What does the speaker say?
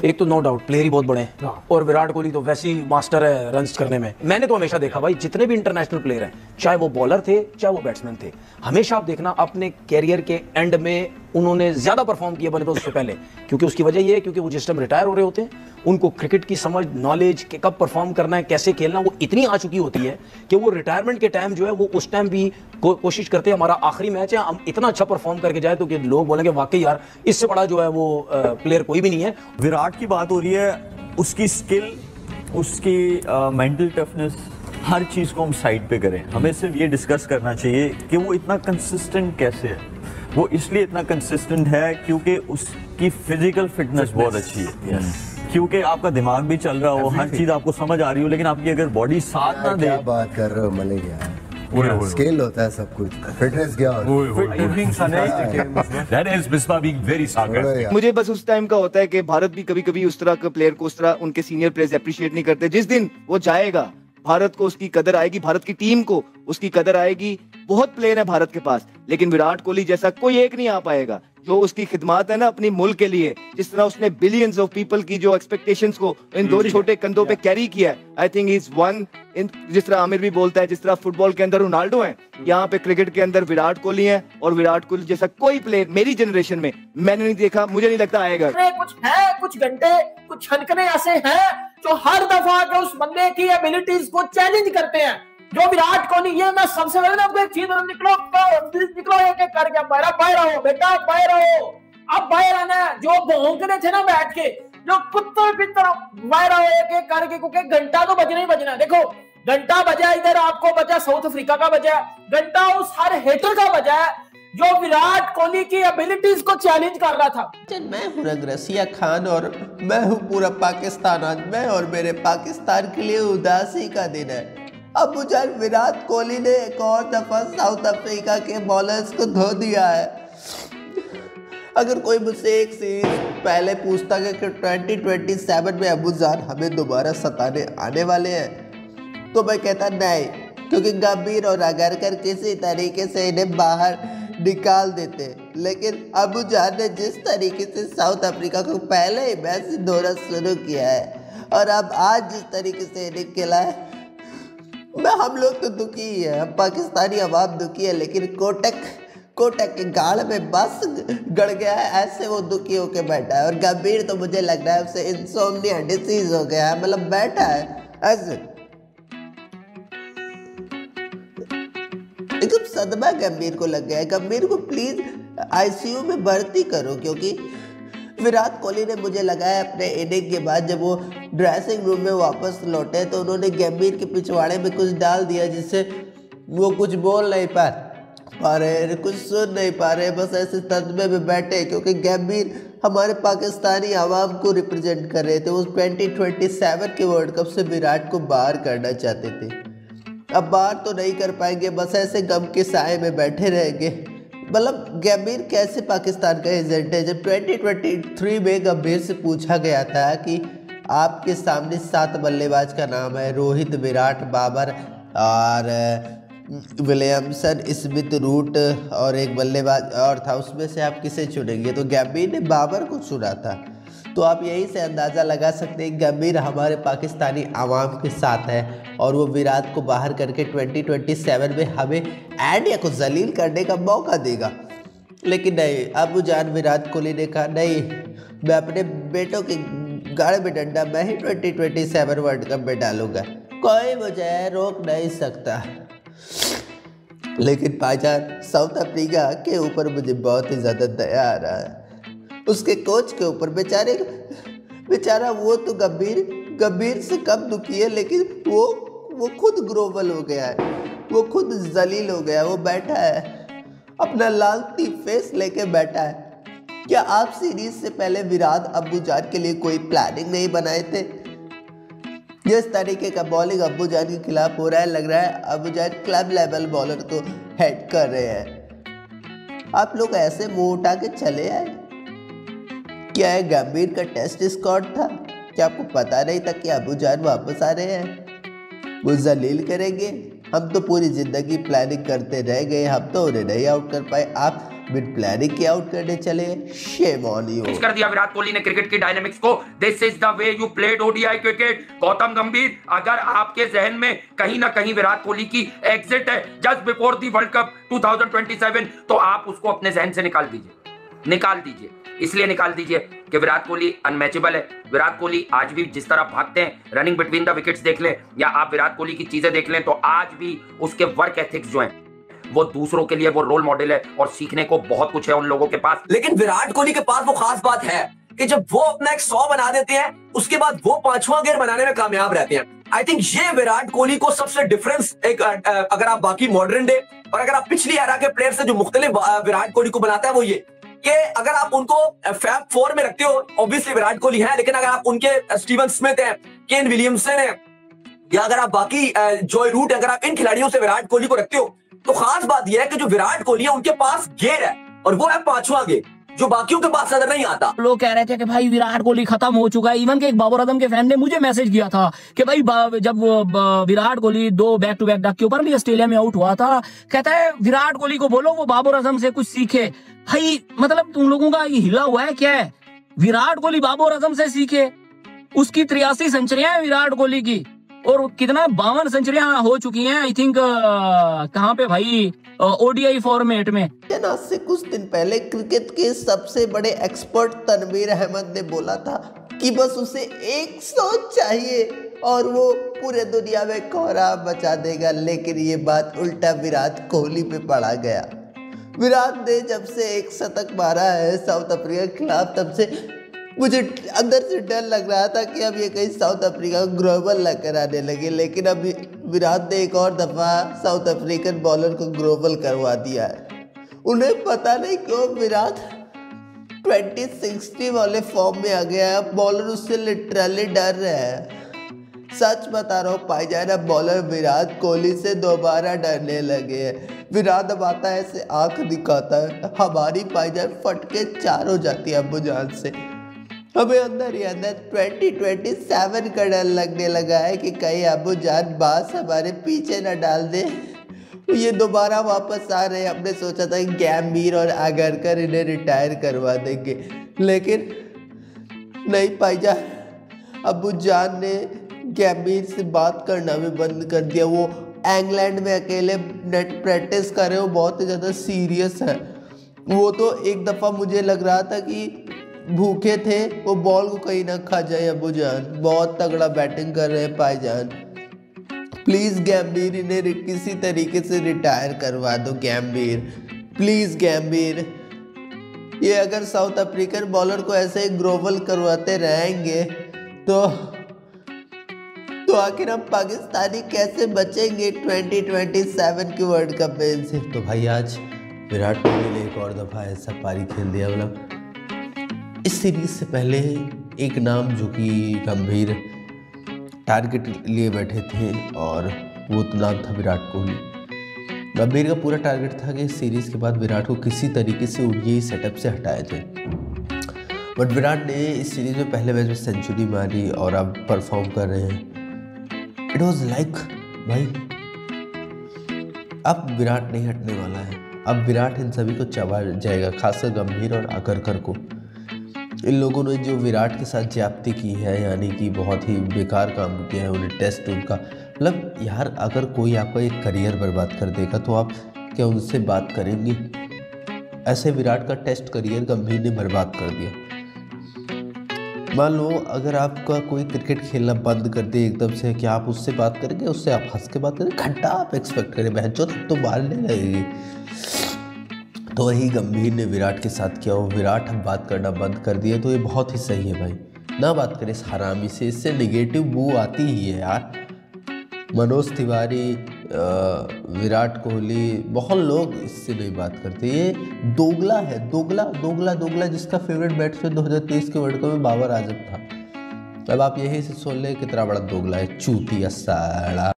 एक तो no doubt player ही बहुत बड़े हैं और विराट कोहली तो वैसे ही मास्टर है रन्स करने में। मैंने तो हमेशा देखा भाई जितने भी इंटरनेशनल प्लेयर हैं, चाहे वो बॉलर थे चाहे वो बैट्समैन थे, हमेशा आप देखना अपने कैरियर के एंड में उन्होंने ज्यादा परफॉर्म किया बने उससे पहले। क्योंकि उसकी वजह ये है क्योंकि वो जिस टाइम रिटायर हो रहे होते हैं उनको क्रिकेट की समझ, नॉलेज कि कब परफॉर्म करना है, कैसे खेलना, वो इतनी आ चुकी होती है कि वो रिटायरमेंट के टाइम जो है वो उस टाइम भी कोशिश करते हैं हमारा आखिरी मैच है हम इतना अच्छा परफॉर्म करके जाए तो कि लोग बोलेंगे वाकई यार इससे बड़ा जो है वो प्लेयर कोई भी नहीं है। विराट की बात हो रही है, उसकी स्किल, उसकी मेंटल टफनेस, हर चीज़ को हम साइड पे करें। हमें सिर्फ ये डिस्कस करना चाहिए कि वो इतना कंसिस्टेंट कैसे है। वो इसलिए इतना कंसिस्टेंट है क्योंकि उसकी फिजिकल फिटनेस बहुत अच्छी है। क्योंकि आपका दिमाग भी चल रहा हो, हर चीज़ आपको समझ आ रही हो, लेकिन आपकी अगर बॉडी साथ ना दे। क्या बात कर रहे हो मलिक यार, स्केल होता है सब कुछ, फिटनेस क्या होता है। मुझे बस उस टाइम का होता है कि भारत भी कभी कभी उस तरह का प्लेयर को, उस तरह उनके सीनियर प्लेयर्स अप्रिशिएट नहीं करते। जिस दिन वो जाएगा भारत को उसकी कदर आएगी, भारत की टीम को उसकी कदर आएगी। बहुत प्लेयर है भारत के पास, लेकिन विराट कोहली जैसा कोई एक नहीं आ पाएगा जो उसकी खिदमत है ना अपनी मुल्क के लिए। जिस तरह उसने बिलियंस ऑफ पीपल की जो एक्सपेक्टेशंस को इन दो छोटे कंधों पे कैरी किया है, I think is one in. जिस तरह आमिर भी बोलता है, जिस तरह फुटबॉल के अंदर रोनाल्डो है, यहाँ पे क्रिकेट के अंदर विराट कोहली है। और विराट कोहली जैसा कोई प्लेयर मेरी जनरेशन में मैंने नहीं देखा, मुझे नहीं लगता आएगा। कुछ है, कुछ घंटे, कुछ छनकने ऐसे हैं जो हर दफा के उस बंदे की एबिलिटीज को चैलेंज करते हैं। जो विराट कोहली, ये मैं सबसे पहले आपको एक चीज, निकलो एक एक करके बाहर आओ बेटा, बाहर आओ। अब बाहर आना है, जो भौंकने थे ना बैठ के, जो कुत्ते की तरह बाहर आओ एक एक करके, क्योंकि घंटा तो बजना ही बजना। देखो घंटा बजा, इधर आपको बजा साउथ अफ्रीका का बजा घंटा, उस हर हेटर का बजा है जो विराट कोहली की एबिलिटीज को चैलेंज कर रहा था। मैं हूँ रसिया खान और मैं हूँ पूरा पाकिस्तान। आज मैं और मेरे पाकिस्तान के लिए उदासी का दिन है। अब मुझे विराट कोहली ने एक और दफा साउथ अफ्रीका के बॉलर्स को धो दिया है। अगर कोई मुझसे एक सीरीज पहले पूछता कि 2027 में अबू जान हमें दोबारा सताने आने वाले हैं, तो मैं कहता नहीं, क्योंकि गंभीर और अगरकर किसी तरीके से इन्हें बाहर निकाल देते। लेकिन अबू जान ने जिस तरीके से साउथ अफ्रीका को पहले ही मैच धोना शुरू किया है और अब आज जिस तरीके से इन्हें खेला है, हम लोग तो दुखी ही है, हम पाकिस्तानी अवाम दुखी है। लेकिन कोटक के गाड़ में बस गड़ गया है, ऐसे वो दुखी होके बैठा है। और गंभीर तो मुझे लग रहा है उसे इंसोम्निया डिसीज हो गया है, मतलब बैठा है ऐसे। एकदम सदमा गंभीर को लग गया है। गंभीर को प्लीज आईसीयू में भर्ती करो, क्योंकि विराट कोहली ने, मुझे लगा है अपने इनिंग के बाद जब वो ड्रेसिंग रूम में वापस लौटे तो उन्होंने गंभीर के पिछवाड़े में कुछ डाल दिया जिससे वो कुछ बोल नहीं पा रहे, कुछ सुन नहीं पा रहे, बस ऐसे सदमे में बैठे। क्योंकि गंभीर हमारे पाकिस्तानी आवाम को रिप्रेजेंट कर रहे थे। वो 2027 के वर्ल्ड कप से विराट को बाहर करना चाहते थे। अब बाहर तो नहीं कर पाएंगे, बस ऐसे गम के साए में बैठे रहेंगे। मतलब गंभीर कैसे पाकिस्तान का एजेंट है? जब 2023 में गंभीर से पूछा गया था कि आपके सामने 7 बल्लेबाज का नाम है, रोहित, विराट, बाबर और विलियमसन, स्मिथ, रूट और एक बल्लेबाज और था, उसमें से आप किसे चुनेंगे? तो गंभीर ने बाबर को चुना था। तो आप यहीं से अंदाज़ा लगा सकते हैं गंभीर हमारे पाकिस्तानी आवाम के साथ है और वो विराट को बाहर करके 2027 में हमें इंडिया को जलील करने का मौका देगा। लेकिन नहीं, अबू जान विराट कोहली ने कहा नहीं, मैं अपने बेटों के गाड़े में डंडा मैं ही 2027 वर्ल्ड कप में डालूंगा, कोई मुझे रोक नहीं सकता। लेकिन भाईजान साउथ अफ्रीका के ऊपर मुझे बहुत ही ज़्यादा दया आ रहा है, उसके कोच के ऊपर। बेचारा वो तो गंभीर से कम दुखी है, लेकिन वो खुद ग्लोबल हो गया है, वो खुद जलील हो गया। वो बैठा है अपना लालती फेस लेके बैठा है। क्या आप सीरीज से पहले विराट अबू जान के लिए कोई प्लानिंग नहीं बनाए थे? जिस तरीके का बॉलिंग अबू जान के खिलाफ हो रहा है, लग रहा है अबू जान क्लब लेवल बॉलर को हेड कर रहे हैं। आप लोग ऐसे मुंह उठा के चले आए। क्या है गंभीर का टेस्ट स्क्वाड था? क्या आपको पता नहीं था कि अबू जान वापस आ रहे हैं? वो जलील करेंगे। हम तो पूरी जिंदगी प्लानिंग करते रह गए, हम तो उन्हें नहीं आउट कर पाए। आप बिन प्लानिंग के आउट करने चले, शेम ऑन यू। कर दिया विराट कोहली ने क्रिकेट की डायनामिक्स को। This is the way you played ODI cricket. Gautam गंभीर, अगर आपके जहन में कहीं ना कहीं विराट कोहली की एग्जिट है just before the world cup 2027, तो आप उसको अपने जहन से निकाल दीजिए। इसलिए निकाल दीजिए कि विराट कोहली अनमैचेबल है। विराट कोहली आज भी जिस तरह भागते हैं, रनिंग बिटवीन द विकेट्स देख लें या आप विराट कोहली की चीजें देख लें, तो आज भी उसके वर्क एथिक्स जो हैं वो दूसरों के लिए वो रोल मॉडल है और सीखने को बहुत कुछ है उन लोगों के पास। लेकिन विराट कोहली के पास वो खास बात है कि जब वो अपना एक 100 बना देते हैं, उसके बाद वो 5वां गेयर बनाने में कामयाब रहते हैं। आई थिंक ये विराट कोहली को सबसे डिफरेंस एक अगर आप बाकी मॉडर्न डे और अगर आप पिछली एरा के प्लेयर से जो मुख्तलिफ विराट कोहली को बनाता है वो ये कि अगर आप उनको फैब 4 में रखते हो, ऑब्वियसली विराट कोहली है, लेकिन अगर आप उनके स्टीवन स्मिथ है, केन विलियमसन है, या अगर आप बाकी जॉय रूट है, अगर आप इन खिलाड़ियों से विराट कोहली को रखते हो, तो खास बात यह है कि जो विराट कोहली है उनके पास गेयर है और वो है 5वां गेयर, जो बाकियों के पास नजर नहीं आता। लोग कह रहे थे कि भाई विराट कोहली खत्म हो चुका है। इवन के एक बाबर आजम के फैन ने मुझे मैसेज किया था कि भाई जब Virat Kohli 2 back to back duck के ऊपर भी ऑस्ट्रेलिया में आउट हुआ था, कहता है विराट कोहली को बोलो वो बाबर आजम से कुछ सीखे। भाई मतलब तुम लोगों का ये हिला हुआ है क्या है? विराट कोहली बाबर आजम से सीखे। उसकी 83 सेंचुरियां हैं विराट कोहली की, और कितना 52 सेंचुरियां हो चुकी हैं आई थिंक कहां पे भाई, ओडीआई फॉर्मेट में। आज से कुछ दिन पहले क्रिकेट के सबसे बड़े एक्सपर्ट तनवीर अहमद ने बोला था कि बस उसे 100 चाहिए और वो पूरे दुनिया में कोहराम मचा देगा, लेकिन ये बात उल्टा विराट कोहली पे पड़ा गया। विराट ने जब से एक शतक मारा है साउथ अफ्रीका के खिलाफ, तब से मुझे अंदर से डर लग रहा था कि अब ये कहीं साउथ अफ्रीका को ग्लोबल न कराने लगे, लेकिन अब विराट ने एक और दफ़ा साउथ अफ्रीकन बॉलर को ग्लोबल करवा दिया है। उन्हें पता नहीं क्यों विराट 2060 वाले फॉर्म में आ गया है। बॉलर उससे लिटरली डर रहे हैं। सच बता रहा हूँ भाईजान, अब बॉलर विराट कोहली से दोबारा डरने लगे हैं। विराट अब आता है ऐसे आंख दिखाता है, हमारी भाईजान फट के 4 हो जाती है अब्बू जान से। हमें अंदर ही अंदर 2027 का डर लगने लगा है कि कहीं अब्बू जान बास हमारे पीछे न डाल दे। ये दोबारा वापस आ रहे हैं। हमने सोचा था कि गैम्बीर और आगरकर इन्हें रिटायर करवा देंगे, लेकिन नहीं भाईजान, अब्बू जान ने गैम्बीर से बात करना भी बंद कर दिया। वो इंग्लैंड में अकेले नेट प्रैक्टिस कर रहे हो, बहुत ही ज़्यादा सीरियस है। वो तो एक दफ़ा मुझे लग रहा था कि भूखे थे, वो बॉल को कहीं ना खा जाए। अब्बू जान बहुत तगड़ा बैटिंग कर रहे हैं भाईजान। प्लीज़ गैम्बीर इन्हें किसी तरीके से रिटायर करवा दो। गैम्बीर प्लीज़, गैम्बीर ये अगर साउथ अफ्रीकन बॉलर को ऐसे ही ग्लोबल करवाते रहेंगे तो आखिर हम पाकिस्तानी कैसे बचेंगे 2027 के वर्ल्ड कप में से। तो भाई आज विराट कोहली ने एक और दफ़ा ऐसा पारी खेल दिया। मतलब इस सीरीज से पहले एक नाम जो कि गंभीर टारगेट लिए बैठे थे और वो तो नाम था विराट कोहली। गंभीर का पूरा टारगेट था कि इस सीरीज़ के बाद विराट को किसी तरीके से ओडीआई सेटअप से हटाए थे, बट विराट ने इस सीरीज़ में पहले मैच में सेंचुरी मारी और अब परफॉर्म कर रहे हैं। इट वॉज लाइक भाई अब विराट नहीं हटने वाला है। अब विराट इन सभी को चबा जाएगा, खासकर गंभीर और आगरकर को। इन लोगों ने जो विराट के साथ ज्यादती की है, यानी कि बहुत ही बेकार काम किया है, उन्हें टेस्ट उनका मतलब यार, अगर कोई आपका एक करियर बर्बाद कर देगा तो आप क्या उनसे बात करेंगे? ऐसे विराट का टेस्ट करियर गंभीर ने बर्बाद कर दिया। मान लो अगर आपका कोई क्रिकेट खेलना बंद कर दे एकदम से, क्या आप उससे बात करेंगे? उससे आप हंस के बात करेंगे? घंटा आप एक्सपेक्ट करें, बहन चो तो मारने लगेगी। तो वही गंभीर ने विराट के साथ किया। वो विराट हम बात करना बंद कर दिए, तो ये बहुत ही सही है भाई। ना बात करें इस हरामी से, इससे नेगेटिव बू आती ही है यार। मनोज तिवारी, विराट कोहली, बहुत लोग इससे नहीं बात करते। ये दोगला है, दोगला जिसका फेवरेट बैट्समैन 2023 के वर्ल्ड कप में बाबर आजम था। अब आप यही से सुन ले कितना बड़ा दोगला है, चूतिया साला।